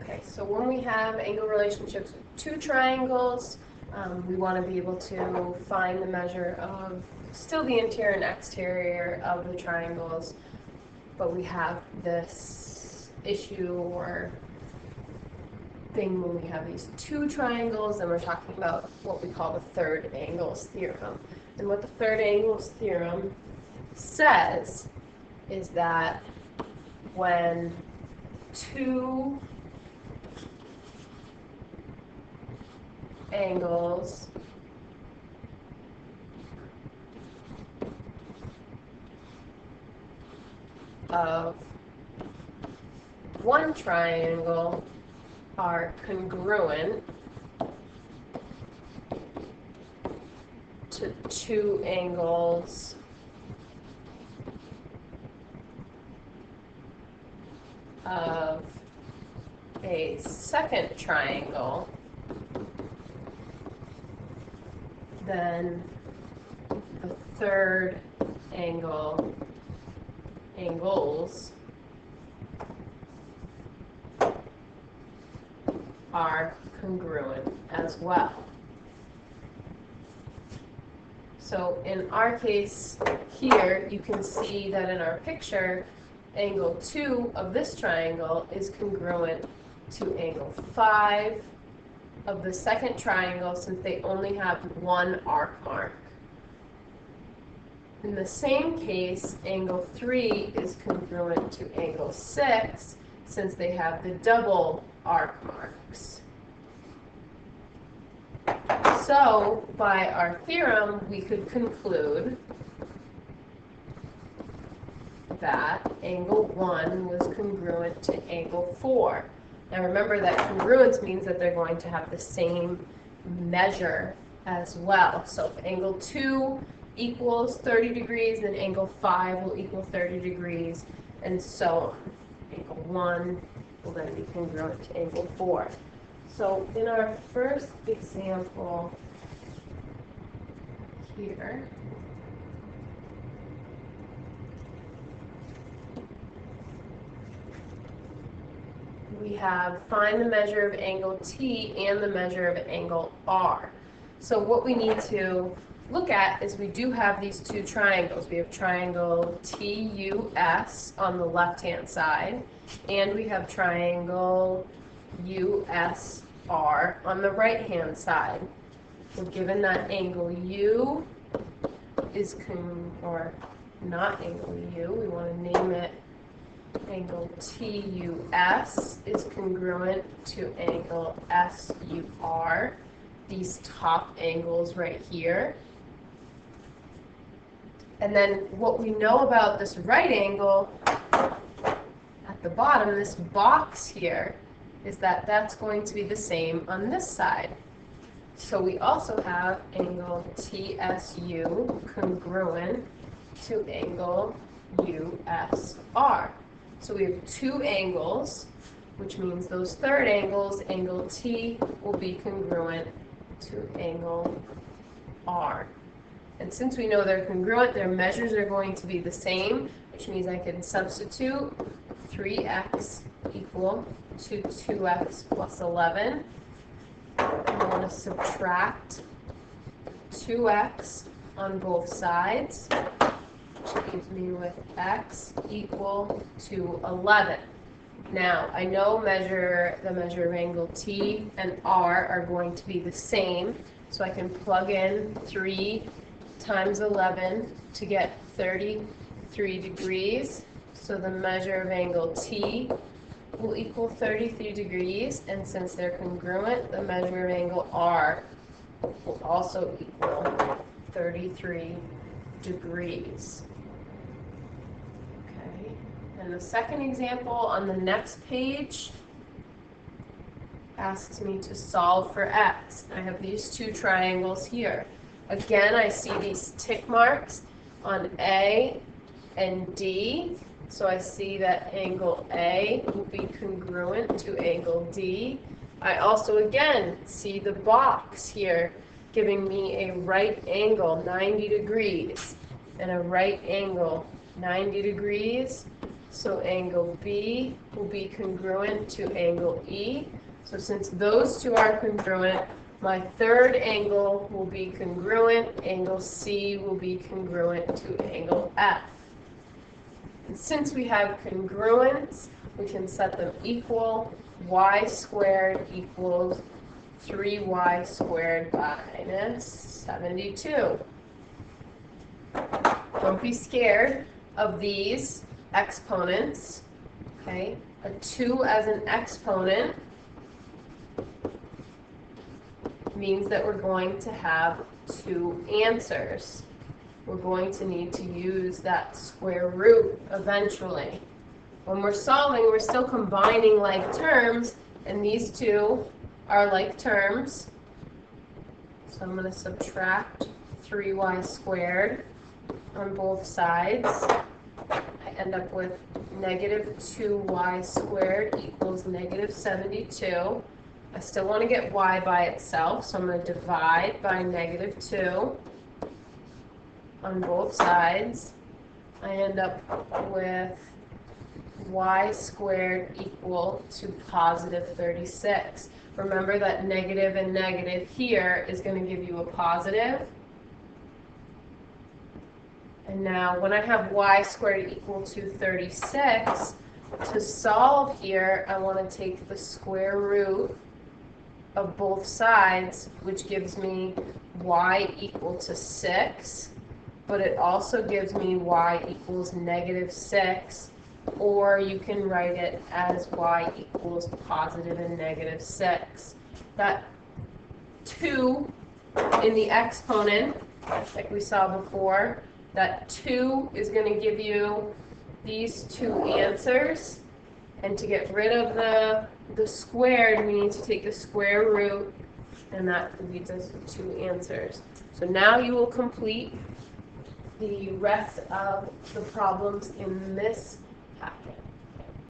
Okay, so when we have angle relationships with two triangles, we want to be able to find the measure of still the interior and exterior of the triangles, but we have this issue or thing when we have these two triangles, and we're talking about what we call the third angles theorem. And what the third angles theorem says is that when two angles of one triangle are congruent to two angles of a second triangle, then the third angles are congruent as well. So in our case here, you can see that in our picture, angle 2 of this triangle is congruent to angle 5 of the second triangle, since they only have one arc mark. In the same case, angle 3 is congruent to angle 6, since they have the double arc marks. So, by our theorem, we could conclude that angle 1 was congruent to angle 4. Now remember that congruence means that they're going to have the same measure as well. So if angle 2 equals 30 degrees, then angle 5 will equal 30 degrees, and so on. Angle 1 will then be congruent to angle 4. So in our first example here, we have find the measure of angle T and the measure of angle R. So what we need to look at is we do have these two triangles. We have triangle TUS on the left-hand side, and we have triangle USR on the right-hand side. We're given that angle U is or not angle U, we want to name it angle TUS is congruent to angle SUR, these top angles right here. And then what we know about this right angle at the bottom, this box here, is that that's going to be the same on this side. So we also have angle TSU congruent to angle USR. So we have two angles, which means those third angles, angle T will be congruent to angle R. And since we know they're congruent, their measures are going to be the same, which means I can substitute 3x equal to 2x plus 11. I want to subtract 2x on both sides, which leaves me with x equal to 11. Now, I know the measure of angle T and R are going to be the same, so I can plug in 3 times 11 to get 33 degrees. So the measure of angle T will equal 33 degrees, and since they're congruent, the measure of angle R will also equal 33 degrees. Okay, and the second example on the next page asks me to solve for x. I have these two triangles here. Again, I see these tick marks on A and D. So I see that angle A will be congruent to angle D. I also, again, see the box here giving me a right angle, 90 degrees, and a right angle, 90 degrees. So angle B will be congruent to angle E. So since those two are congruent, my third angle will be congruent. Angle C will be congruent to angle F. And since we have congruence, we can set them equal. Y squared equals 3y squared minus 72. Don't be scared of these exponents. Okay, a 2 as an exponent means that we're going to have two answers. We're going to need to use that square root eventually. When we're solving, we're still combining like terms, and these two are like terms. So I'm going to subtract 3y squared on both sides. I end up with negative 2y squared equals negative 72. I still want to get y by itself, so I'm going to divide by negative 2 on both sides. I end up with y squared equal to positive 36. Remember that negative and negative here is going to give you a positive. And now when I have y squared equal to 36, to solve here, I want to take the square root of both sides, which gives me y equal to 6, but it also gives me y equals negative 6, or you can write it as y equals positive and negative 6. That 2 in the exponent, like we saw before, that 2 is going to give you these two answers. And to get rid of the squared, we need to take the square root, and that leads us to two answers. So now you will complete the rest of the problems in this packet.